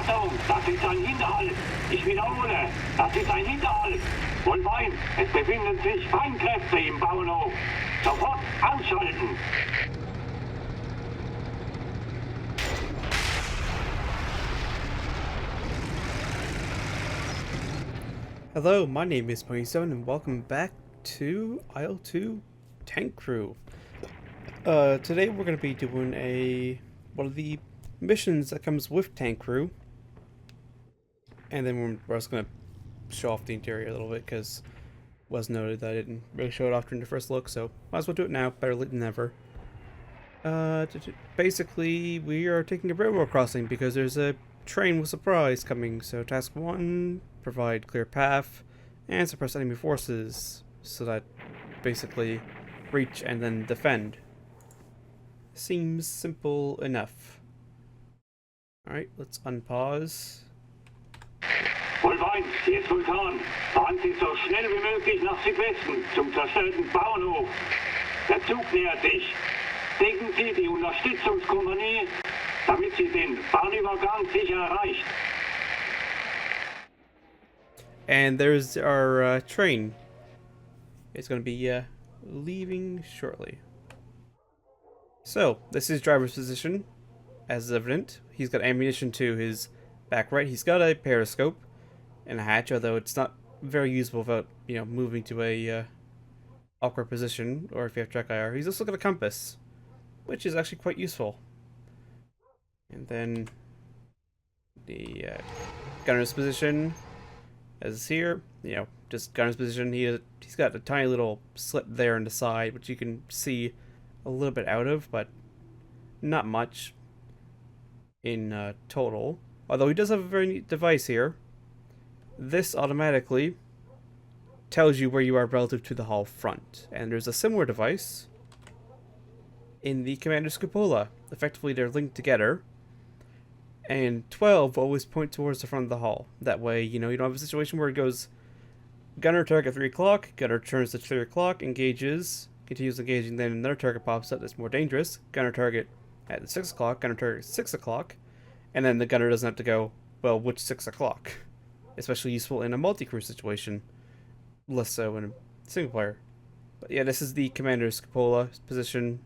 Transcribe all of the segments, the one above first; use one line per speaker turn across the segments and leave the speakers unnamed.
Achtung, das ist ein Hinterhalt. Ich wiederhole, das ist ein Hinterhalt. Wohlwein, es befinden sich Feinkräfte im Bauernhof. Sofort ausschalten.
Hello, my name is Pony7 and welcome back to IL-2 Tank Crew. Today we're going to be doing one of the missions that comes with Tank Crew. And then we're just going to show off the interior a little bit because it was noted that I didn't really show it off during the first look, so might as well do it now, better late than never. Basically, we are taking a railroad crossing because there's a train with surprise coming, so task 1, provide clear path, and suppress enemy forces, so that basically reach and then defend. Seems simple enough. Alright, let's unpause.
Wohlwein, hier ist Vulkan. Fahren Sie so schnell wie möglich nach Südwesten zum zerstörten Bauernhof. Der Zug nähert sich. Decken Sie die Unterstützungskompanie, damit sie den Bahnübergang sicher erreicht.
And there's our train. It's going to be leaving shortly. So, this is driver's position, as is evident. He's got ammunition to his back right. He's got a periscope and a hatch, although it's not very useful without, moving to a awkward position, or if you have track IR. He's also got a compass, which is actually quite useful. And then the gunner's position, as is here, just gunner's position. He's got a tiny little slit there on the side, which you can see a little bit out of, but not much in total. Although he does have a very neat device here. This automatically tells you where you are relative to the hull front, and there's a similar device in the commander's cupola. Effectively, they're linked together. And 12 always point towards the front of the hull. That way, you don't have a situation where it goes gunner target 3 o'clock, gunner turns to 3 o'clock, engages, continues engaging, then another target pops up that's more dangerous, gunner target at 6 o'clock, gunner target 6 o'clock, and then the gunner doesn't have to go, well, which 6 o'clock? Especially useful in a multi-crew situation, less so in a single player. But yeah, this is the commander's cupola position.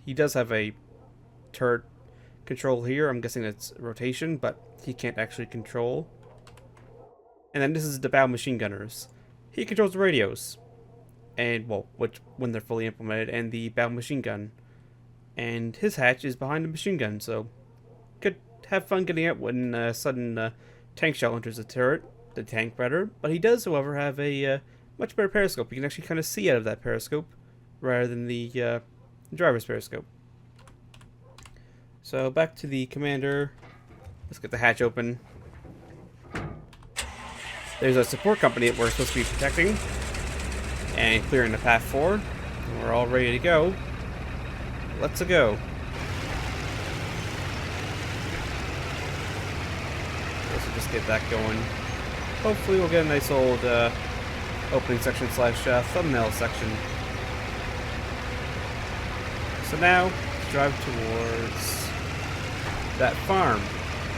He does have a turret control here. I'm guessing it's rotation, but he can't actually control. And then this is the bow machine gunners. He controls the radios, and when they're fully implemented, and the bow machine gun. And his hatch is behind the machine gun, so could have fun getting out when a sudden tank shell enters the turret, the tank rather. But he does, however, have a much better periscope. You can actually kind of see out of that periscope rather than the driver's periscope. So back to the commander. Let's get the hatch open. There's a support company that we're supposed to be protecting and clearing the path for. We're all ready to go. Let's go. Let's just get that going. Hopefully we'll get a nice old opening section / thumbnail section. So now, let's drive towards that farm,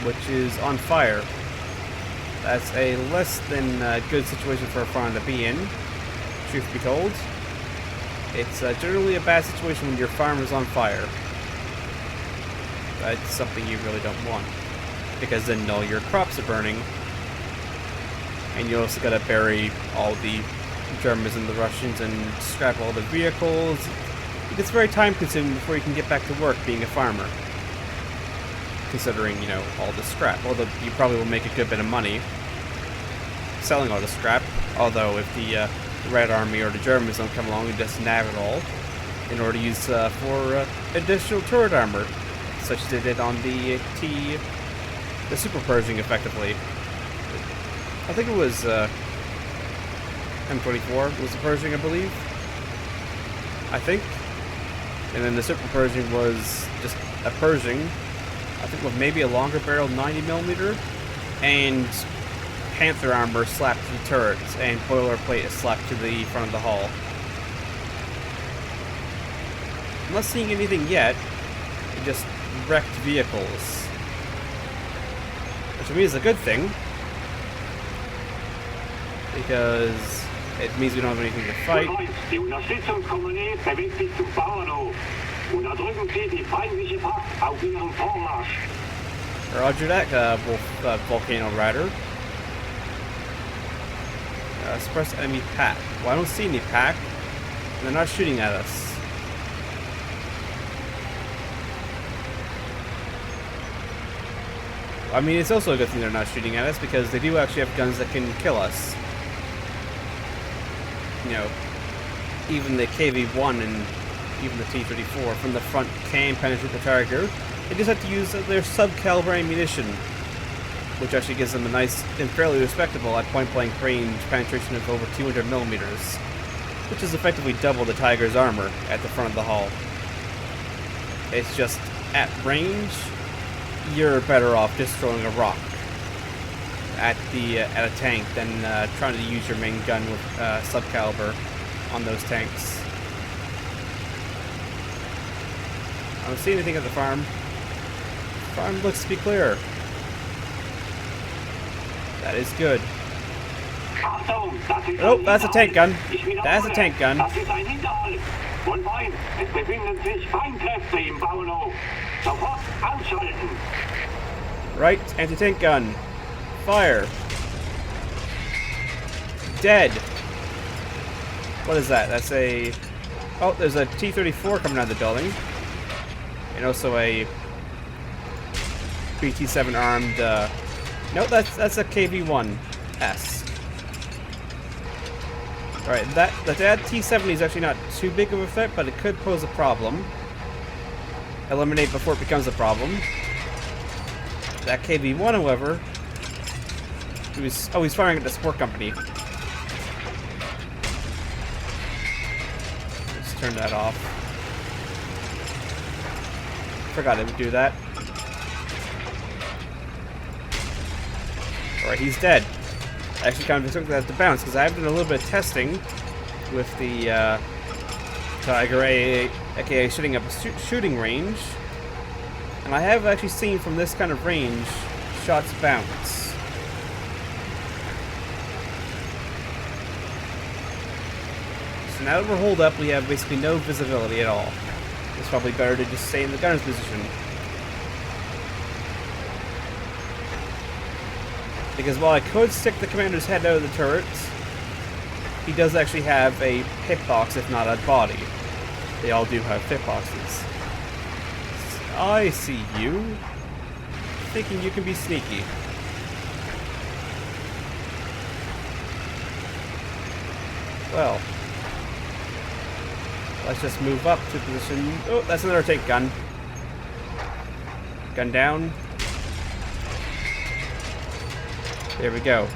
which is on fire. That's a less than good situation for a farm to be in, truth be told. It's generally a bad situation when your farm is on fire. That's something you really don't want, because then all your crops are burning, and you also gotta bury all the Germans and the Russians and scrap all the vehicles. It gets very time consuming before you can get back to work being a farmer, considering, all the scrap. Although you probably will make a good bit of money selling all the scrap. Although if the Red Army or the Germans don't come along and just nab it all in order to use for additional turret armor, such as they did on the Super Pershing, effectively. I think it was M24 was the Pershing, I believe. I think. And then the Super Pershing was just a Pershing, I think with maybe a longer barrel 90mm, and Panther armor slapped to the turrets, and boilerplate is slapped to the front of the hull. I'm not seeing anything yet, just wrecked vehicles. Which to me is a good thing. Because it means we don't have anything to fight.
Die Unterstützungskompanie bewegt sich zum Bauernhof. Unterdrücken Sie die feindliche Pracht auf Ihrem Vormarsch.
Roger that, Volcano Rider. Suppress enemy pack. Well, I don't see any pack. And they're not shooting at us. I mean, it's also a good thing they're not shooting at us because they do actually have guns that can kill us. You know, even the KV-1 and even the T-34 from the front can penetrate the target. They just have to use their sub-caliber ammunition, which actually gives them a nice and fairly respectable at point-blank range penetration of over 200 millimeters, which is effectively double the Tiger's armor at the front of the hull. It's just, at range, you're better off just throwing a rock at a tank than trying to use your main gun with sub-caliber on those tanks. I don't see anything at the farm. Farm looks to be clear. That is good. Oh, that's a tank gun. That's a tank gun. Right, anti-tank gun. Fire. Dead. What is that? That's a... Oh, there's a T-34 coming out of the building. And also a BT-7 armed... Nope, that's a KV-1S. Alright, that T-70 is actually not too big of a threat, but it could pose a problem. Eliminate before it becomes a problem. That KV-1, however... he's firing at the support company. Let's turn that off. Forgot it would do that. Alright, he's dead. I actually kind of expected that to bounce, because I've done a little bit of testing with the Tiger aka shooting up a shooting range. And I have actually seen from this kind of range, shots bounce. So now that we're holed up, we have basically no visibility at all. It's probably better to just stay in the gunner's position. Because while I could stick the commander's head out of the turret, he does actually have a hitbox, if not a body. They all do have hitboxes. I see you. Thinking you can be sneaky. Well. Let's just move up to position. Oh, that's another tank gun. Gun down. There we go.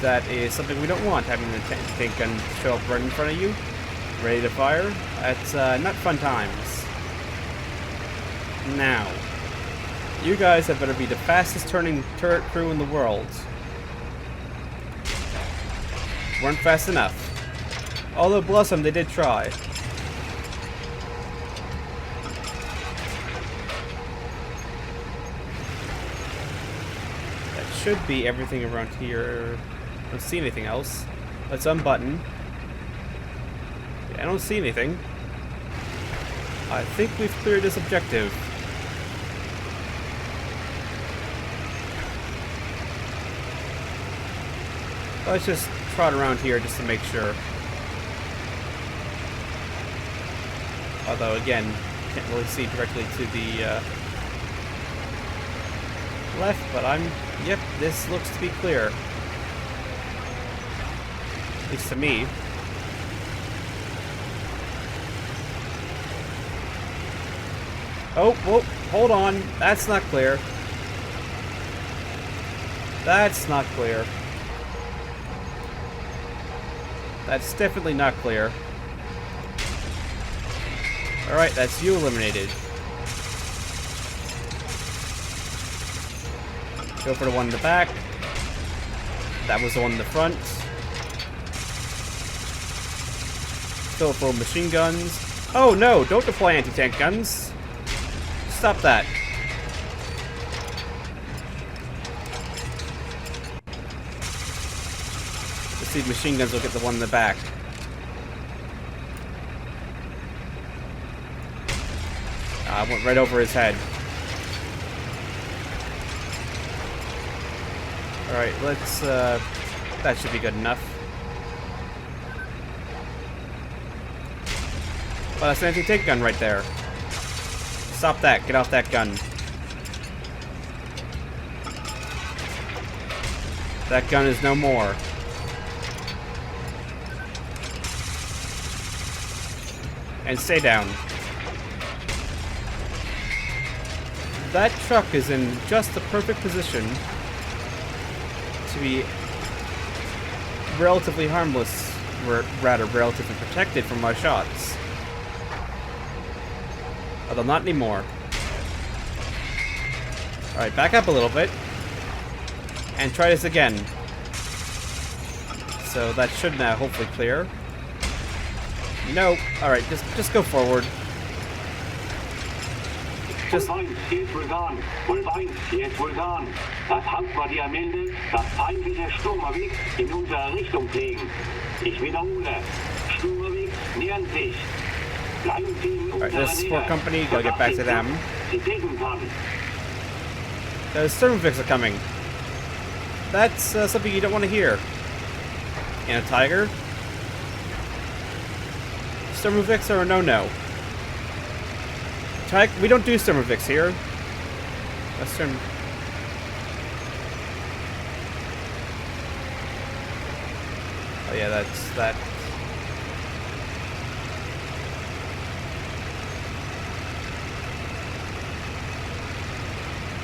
That is something we don't want, having the tank gun show up right in front of you, ready to fire. That's not fun times. Now, you guys had better be the fastest turning turret crew in the world. Weren't fast enough. Although, bless them, they did try. Should be everything around here. I don't see anything else. Let's unbutton. Yeah, I don't see anything. I think we've cleared this objective. Let's just trot around here just to make sure. Although, again, can't really see directly to the left, but yep, this looks to be clear. At least to me. Oh, whoa, hold on. That's not clear. That's not clear. That's definitely not clear. Alright, that's you eliminated. Go for the one in the back. That was the one in the front. Fill full of machine guns. Oh no, don't deploy anti-tank guns. Stop that. obviously machine guns will get the one in the back. I went right over his head. Alright, let's, that should be good enough. Well, that's an anti-tank gun right there. Stop that. Get off that gun. That gun is no more. And stay down. That truck is in just the perfect position to be relatively harmless, or rather relatively protected from my shots. Although not anymore. Alright, back up a little bit. And try this again. So that should now hopefully clear. No. Alright, just go forward. Just...
Wolf 1, hier ist Vulkan. Wolf 1, hier ist Vulkan. Das Hauptquartier meldet, dass feindliche Sturmovik in unsere Richtung fliegen. Ich wiederhole. Sturmovik nähern sich. Bleiben Sie in unserer
Nähe. This support company, gotta get back to them.
Sie decken kann.
The Sturmoviks are coming. That's something you don't want to hear. And a tiger? Sturmoviks are a no-no. We don't do Sturmoviks here. Oh yeah, that's that.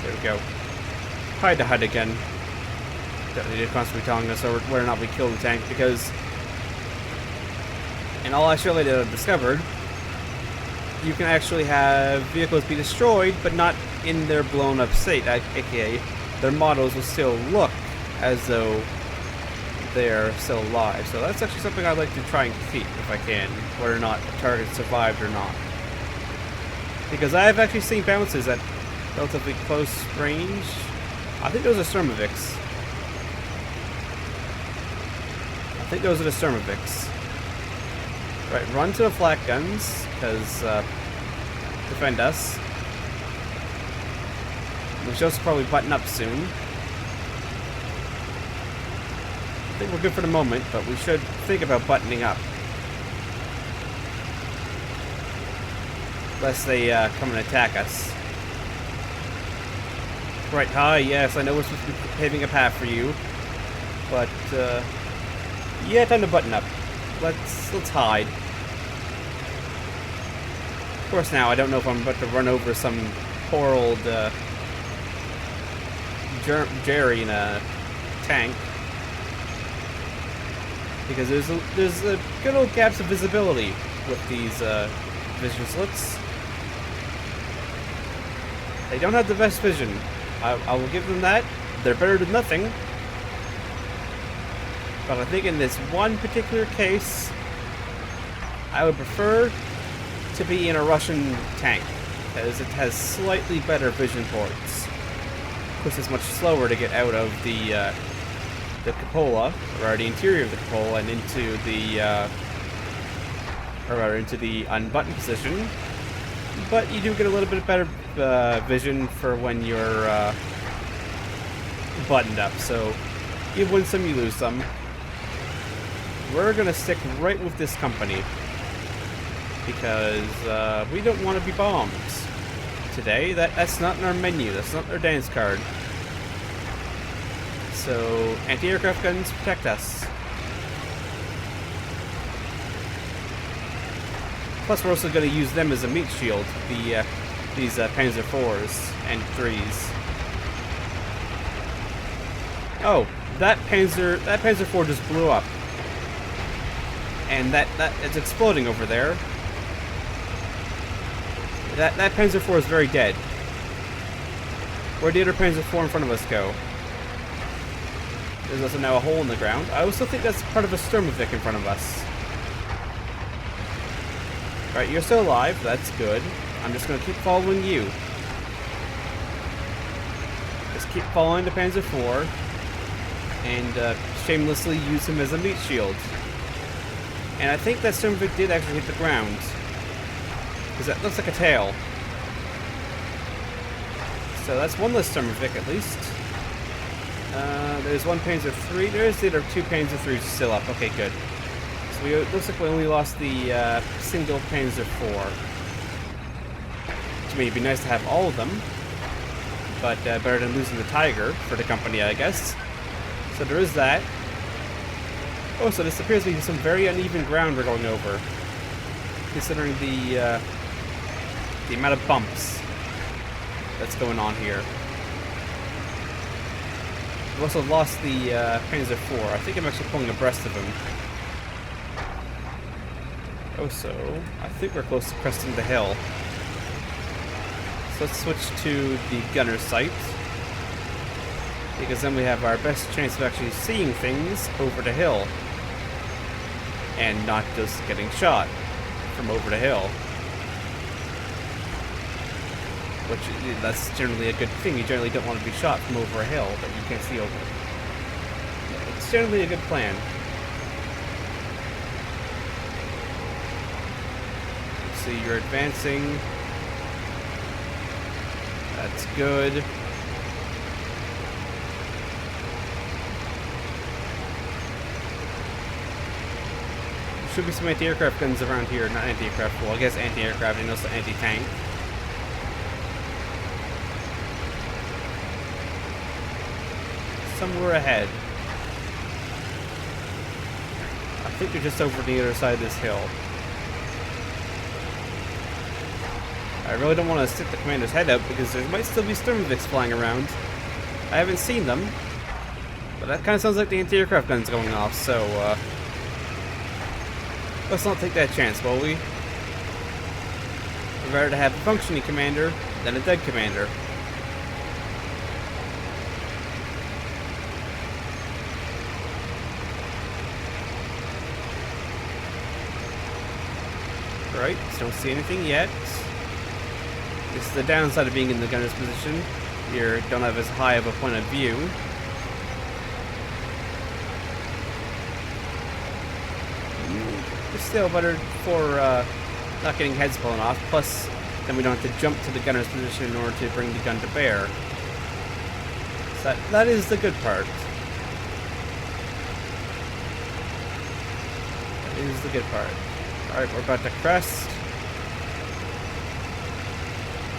There we go. Hide the HUD again. They're constantly telling us whether or not we killed the tank, because in all actuality that I've discovered, you can actually have vehicles be destroyed, but not in their blown up state, aka their models will still look as though they're still alive. So that's actually something I'd like to try and defeat if I can, whether or not the target survived or not. Because I have actually seen bounces at relatively close range. I think those are Sturmoviks. I think those are the Sturmoviks. Right, run to the flak guns, because, defend us. We should also probably button up soon. I think we're good for the moment, but we should think about buttoning up. Lest they, come and attack us. Right, hi, yes, I know we're supposed to be paving a path for you. But, yeah, time to button up. Let's hide. Of course now, I don't know if I'm about to run over some poor old, Jerry in a tank. Because there's a good old gaps of visibility with these, vision slits. They don't have the best vision. I will give them that. They're better than nothing. But I think in this one particular case, I would prefer to be in a Russian tank, because it has slightly better vision ports. Of course, it's much slower to get out of the cupola, or the interior of the cupola, and into the, or rather, into the unbuttoned position. But you do get a little bit better vision for when you're buttoned up. So you win some, you lose some. We're gonna stick right with this company because we don't want to be bombed today. That's not in our menu. That's not our dance card. So anti-aircraft guns protect us. Plus, we're also going to use them as a meat shield. These Panzer IVs and 3s. Oh, that Panzer IV just blew up, and that it's exploding over there. That Panzer IV is very dead. Where did the other Panzer IV in front of us go? There's also now a hole in the ground. I also think that's part of a Sturmovik in front of us. Right, you're still alive. That's good. I'm just going to keep following you. Just keep following the Panzer IV. And shamelessly use him as a meat shield. And I think that Sturmovik did actually hit the ground. Because that looks like a tail. So that's one less Sturmovik at least. There's one Panzer III. There are two Panzer IIIs still up. Okay, good. So it looks like we only lost the single Panzer IV. To me, it'd be nice to have all of them. But better than losing the Tiger for the company, I guess. So there is that. Oh, so this appears to be some very uneven ground we're going over. Considering the amount of bumps that's going on here. We've also lost the Panzer IV. I think I'm actually pulling abreast of him. Oh, so I think we're close to cresting the hill. So let's switch to the gunner sight. Because then we have our best chance of actually seeing things over the hill. And not just getting shot from over the hill. Which, that's generally a good thing. You generally don't want to be shot from over a hill that you can't see over. It's generally a good plan. See, you're advancing. That's good. There should be some anti-aircraft guns around here. Not anti-aircraft, well, I guess anti-aircraft and also anti-tank. Somewhere ahead. I think they're just over the other side of this hill. I really don't want to stick the commander's head out because there might still be Sturmoviks flying around. I haven't seen them. But that kind of sounds like the anti-aircraft gun's going off, so let's not take that chance, will we? We'd rather to have a functioning commander than a dead commander. Right, don't see anything yet. This is the downside of being in the gunner's position. You don't have as high of a point of view. It's still better for not getting heads blown off. Plus, then we don't have to jump to the gunner's position in order to bring the gun to bear. So that is the good part. That is the good part. Alright, we're about to crest.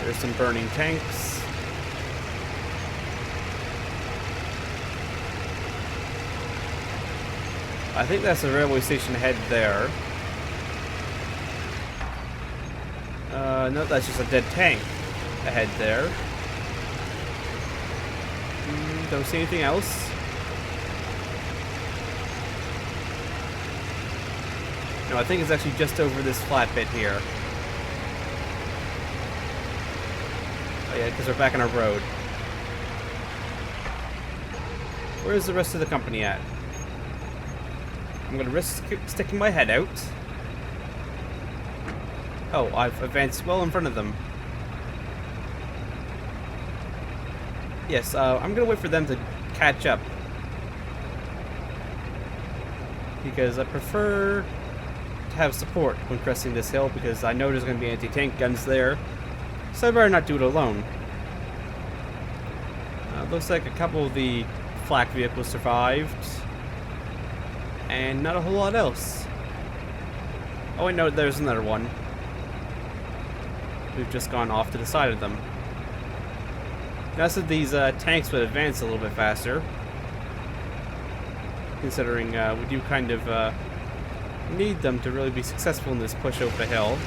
There's some burning tanks. I think that's the railway station ahead there. No, that's just a dead tank ahead there. Don't see anything else. No, I think it's actually just over this flat bit here. Oh yeah, because we're back on our road. Where's the rest of the company at? I'm gonna risk sticking my head out. Oh, I've advanced well in front of them. Yes, I'm gonna wait for them to catch up. Because I prefer to have support when cresting this hill, because I know there's gonna be anti-tank guns there. So I'd rather not do it alone. Looks like a couple of the flak vehicles survived. And not a whole lot else. Oh wait, no, there's another one. We've just gone off to the side of them. Now said these tanks would advance a little bit faster. Considering we do kind of need them to really be successful in this push over the hill.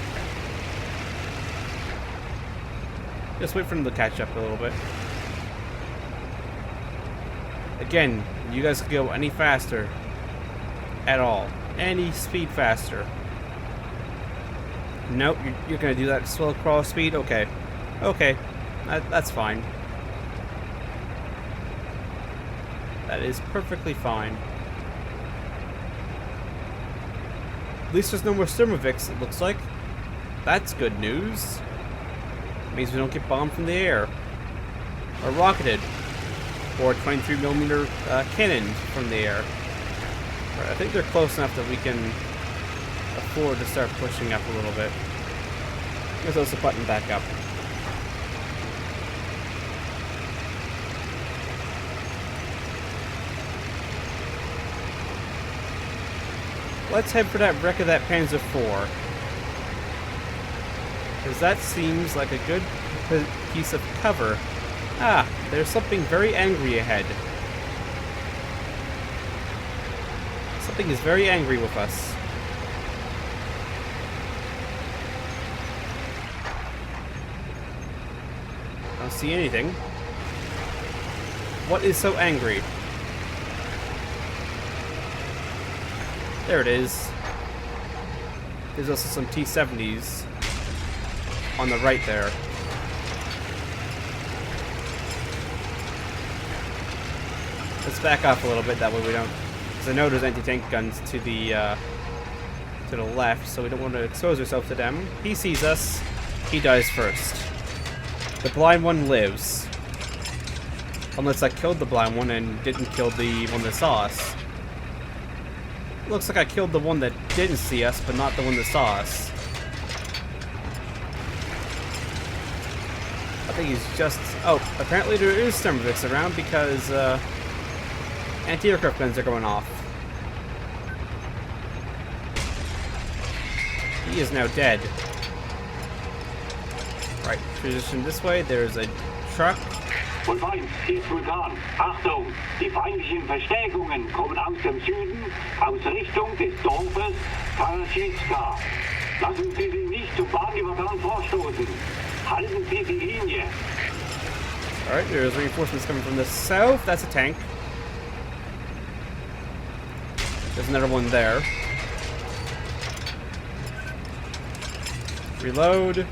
Just wait for them to catch up a little bit. Again, you guys could go any faster. At all. Any speed faster. Nope, you're gonna do that slow crawl speed? Okay. Okay. That's fine. That is perfectly fine. At least there's no more Sturmoviks, it looks like. That's good news. It means we don't get bombed from the air. Or rocketed. Or 23mm cannon from the air. Right, I think they're close enough that we can afford to start pushing up a little bit. Let's also button back up. Let's head for that wreck of that Panzer IV. Because that seems like a good piece of cover. Ah, there's something very angry ahead. Something is very angry with us. I don't see anything. What is so angry? There it is. There's also some T-70s on the right there. Let's back off a little bit, that way we don't... Because I know there's anti-tank guns to the left, so we don't want to expose ourselves to them. He sees us. He dies first. The blind one lives. Unless I killed the blind one and didn't kill the one that saw us. Looks like I killed the one that didn't see us, but not the one that saw us. I think he's just... Oh, apparently there is Sturmoviks around because anti-aircraft guns are going off. He is now dead. Right, position this way. There's a truck.
Und eins, hier ist Vulkan. Achtung, die feindlichen Verstärkungen kommen aus dem Süden, aus Richtung des Dorfes Karaszewska. Lassen Sie sich nicht zum Bahnübergang vorstoßen. Halten Sie die Linie.
Alright, there's reinforcements coming from the south. That's a tank. There's another one there. Reload.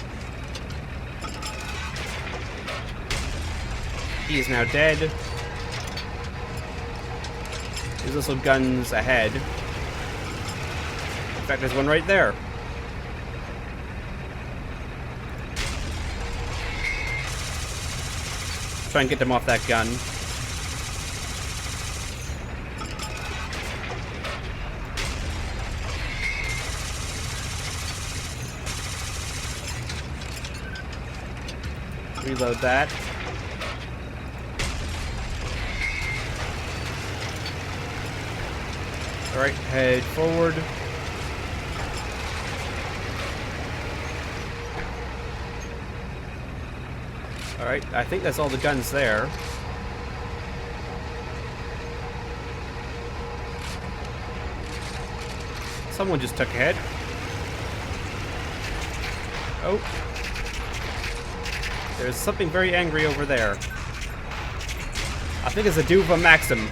He is now dead. There's also guns ahead. In fact, there's one right there. Try and get them off that gun. Reload that. Alright, head forward. Alright, I think that's all the guns there. Someone just took a hit. Oh. There's something very angry over there. I think it's a Duva Maxim.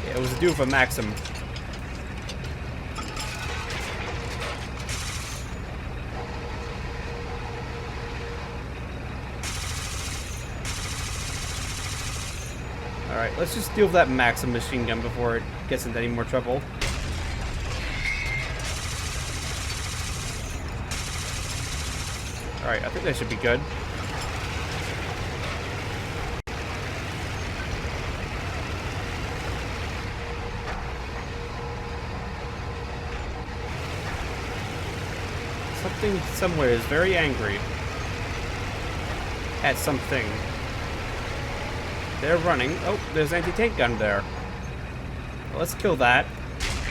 Yeah, it was a Duva Maxim. Alright, let's just deal with that Maxim machine gun before it gets into any more trouble. Alright, I think that should be good. Something somewhere is very angry at something. They're running. Oh, there's an anti-tank gun there. Well, let's kill that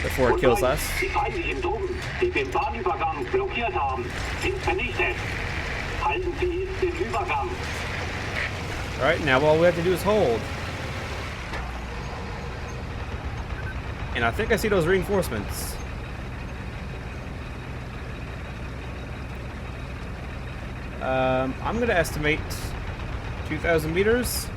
before it kills us.
Die feindlichen Truppen, die den Bahnübergang blockiert haben, sind vernichtet. Halten Sie den Übergang.
Alright, now all we have to do is hold. And I think I see those reinforcements. I'm going to estimate 2,000 meters.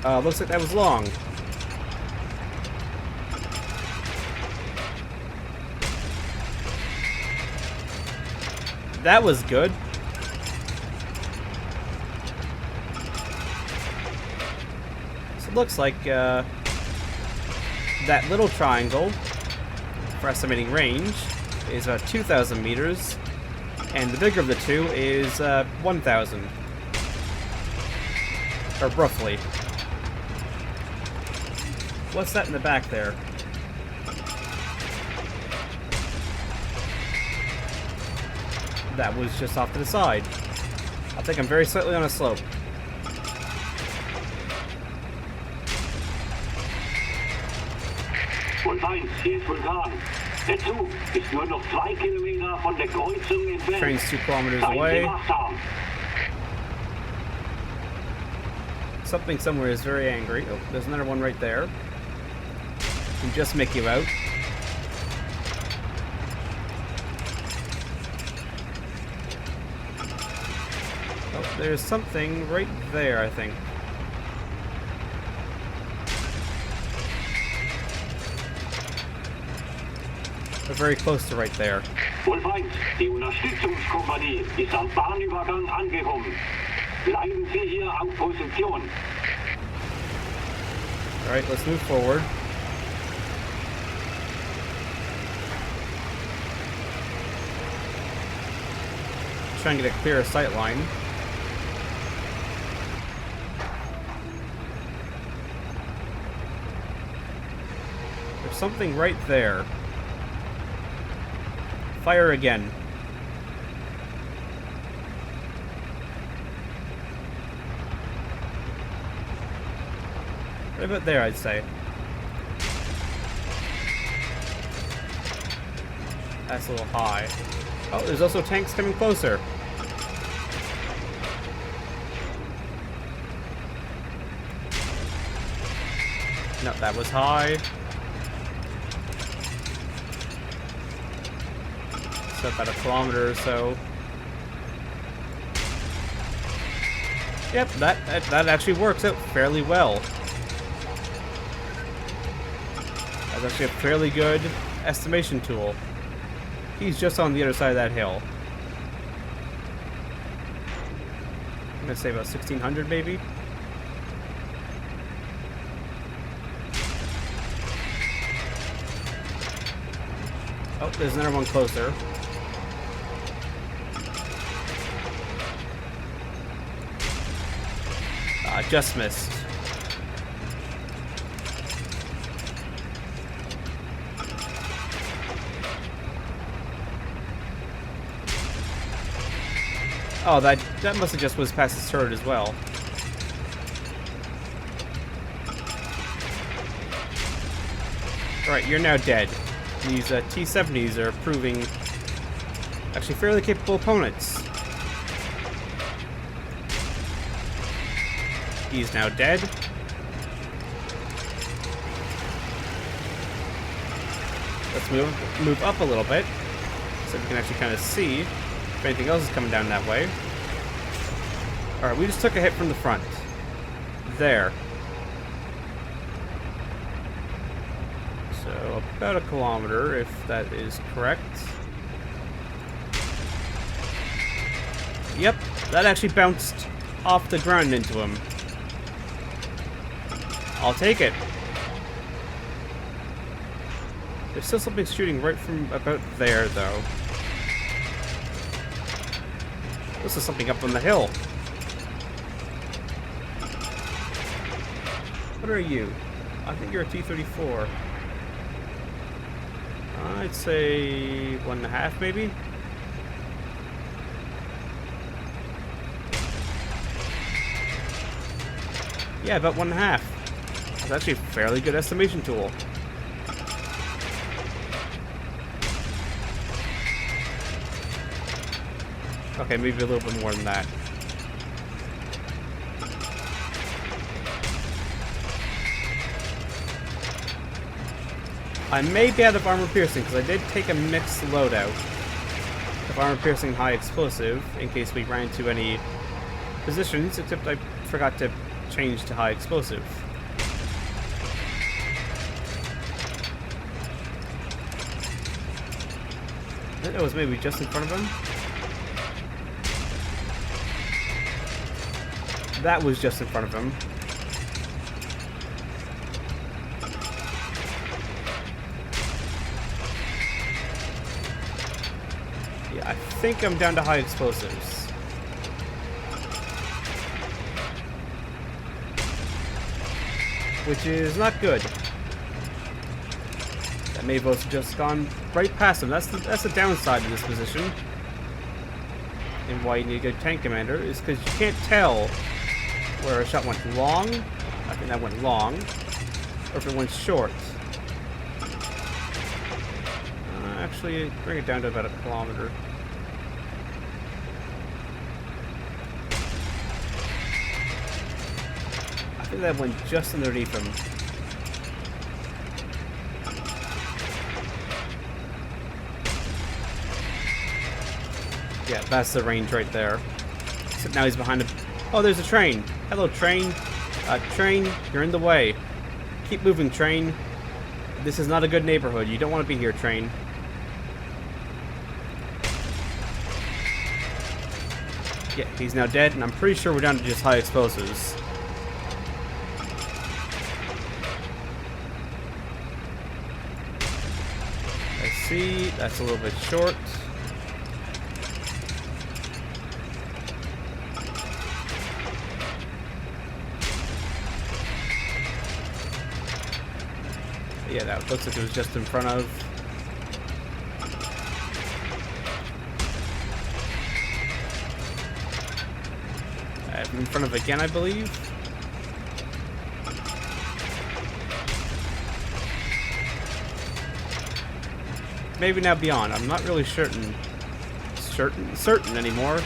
Looks like that was long. That was good. So it looks like that little triangle for estimating range is 2,000 meters, and the bigger of the two is 1,000. Or roughly. What's that in the back there? That was just off to the side. I think I'm very slightly on a slope.
Wolf 1, hier ist Vulkan. Der Zug ist nur noch 2 Kilometer von der Kreuzung entfernt.
Train's 2 kilometers away. Something somewhere is very angry. Oh, there's another one right there. Can just make you out. Oh, there's something right there, I think. We're very close to right there.
Wolf 1, die Unterstützungskompanie ist am Bahnübergang angekommen. Bleiben Sie hier auf Position.
Alright, let's move forward. Try and get a clearer sight line. There's something right there. Fire again. Right about there, I'd say. That's a little high. Oh, there's also tanks coming closer. No, that was high. It's about a kilometer or so. Yep, that actually works out fairly well. That's actually a fairly good estimation tool. He's just on the other side of that hill. I'm gonna say about 1,600 maybe. Oh, there's another one closer. Just missed. Oh, that must have just was past his turret as well. Alright, you're now dead. These T-70s are proving actually fairly capable opponents. He's now dead. Let's move up a little bit so we can actually kind of see if anything else is coming down that way. Alright, we just took a hit from the front. There. So, about a kilometer, if that is correct. Yep, that actually bounced off the ground into him. I'll take it. There's still something shooting right from about there, though. This is something up on the hill. What are you? I think you're a T-34. I'd say 1.5, maybe? Yeah, about 1.5. That's actually a fairly good estimation tool. Okay, maybe a little bit more than that. I may be out of armor piercing because I did take a mixed loadout of armor piercing and high explosive in case we ran into any positions, except I forgot to change to high explosive. I think it was maybe just in front of him. That was just in front of him. think I'm down to high explosives. Which is not good. That may have also just gone right past him. That's the downside of this position. And why you need a good tank commander is because you can't tell where a shot went long. I think that went long. Or if it went short. Actually, bring it down to about 1 kilometer. I think that went just underneath him. Yeah, that's the range right there. Except now he's behind him. Oh, there's a train. Hello, train. Train, you're in the way. Keep moving, train. This is not a good neighborhood. You don't want to be here, train. Yeah, he's now dead, and I'm pretty sure we're down to just high explosives. I see. That's a little bit short. Yeah, that looks like it was just in front of. In front of again, I believe. Maybe now beyond. I'm not really certain anymore.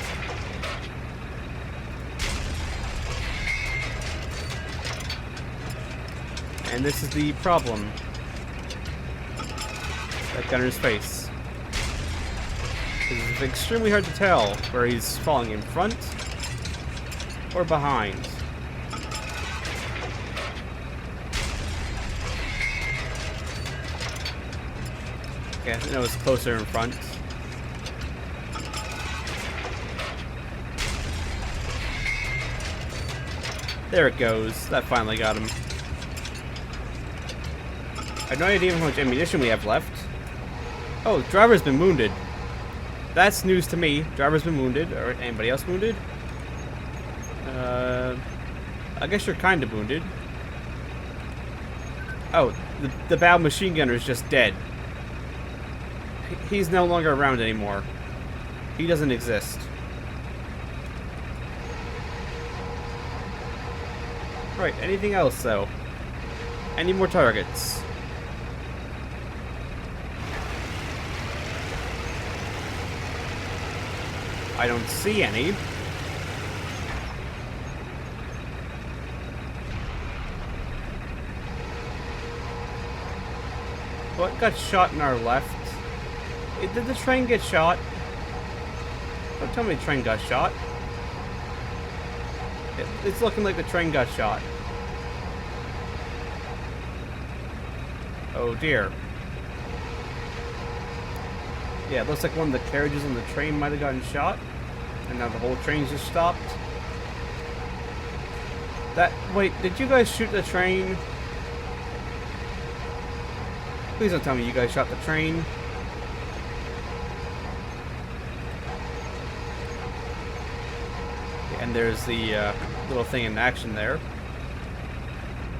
And this is the problem. That gunner's face. It's extremely hard to tell where he's falling in front or behind. Okay, I think that was closer in front. There it goes. That finally got him. I have no idea how much ammunition we have left. Oh, driver's been wounded. That's news to me. Driver's been wounded. Or anybody else wounded? I guess you're kind of wounded. Oh, the bow machine gunner is just dead. He's no longer around anymore. He doesn't exist. Right, anything else though? Any more targets? I don't see any. What got shot in our left? Did the train get shot? Don't tell me the train got shot. It's looking like the train got shot. Oh dear. Yeah, it looks like one of the carriages on the train might have gotten shot. And now the whole train's just stopped. Wait, did you guys shoot the train? Please don't tell me you guys shot the train. And there's the little thing in action there.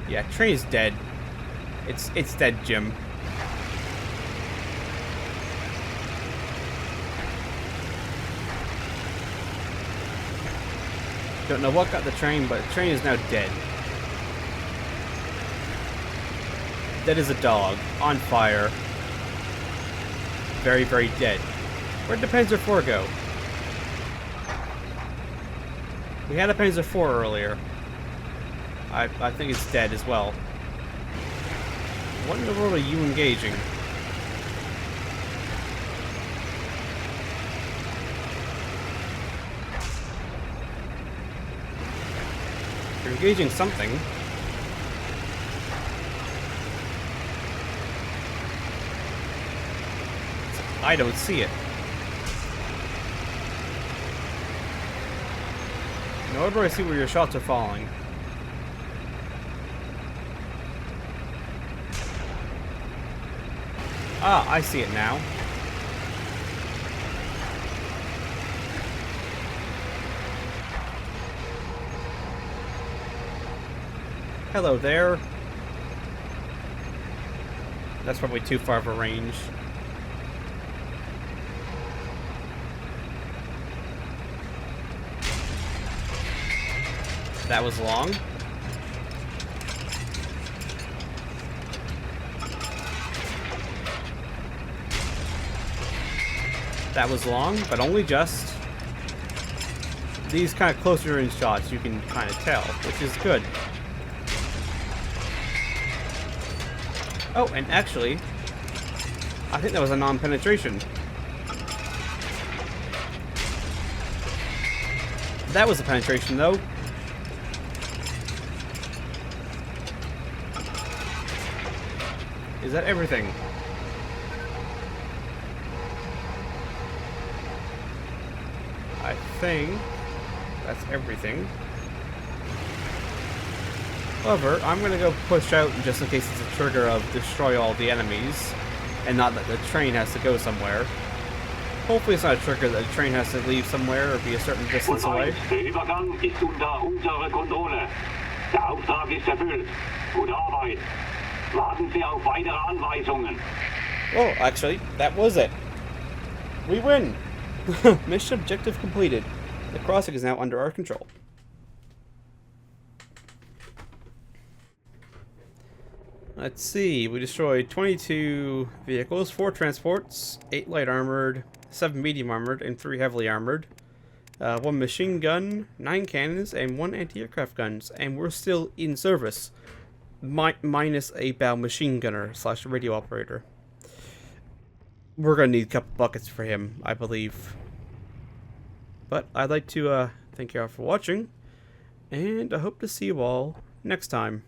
Yeah, train is dead. It's dead, Jim. Don't know what got the train, but the train is now dead. Dead as a dog. On fire. Very, very dead. Where'd the Panzer IV go? We had a Panzer IV earlier. I think it's dead as well. What in the world are you engaging? You're engaging something. I don't see it. Nor do I see where your shots are falling. Ah, I see it now. Hello there. That's probably too far of a range. That was long. That was long, but only just. These kind of closer range shots you can kind of tell, which is good. Oh, and actually, I think that was a non-penetration. That was a penetration, though. Is that everything? I think that's everything. However, I'm gonna go push out just in case it's a trigger of destroy all the enemies, and not that the train has to go somewhere. Hopefully it's not a trigger that the train has to leave somewhere or be a certain distance away.
Der Übergang ist unter unserer Kontrolle. Der Auftrag ist erfüllt. Gute Arbeit. Warten Sie auf weitere Anweisungen.
Oh, actually, that was it. We win! Mission objective completed. The crossing is now under our control. Let's see, we destroyed 22 vehicles, 4 transports, 8 light armored, 7 medium armored, and 3 heavily armored. 1 machine gun, 9 cannons, and 1 anti-aircraft guns. And we're still in service. Minus a bow machine gunner / radio operator. We're gonna need a couple buckets for him, I believe. But I'd like to thank you all for watching, and I hope to see you all next time.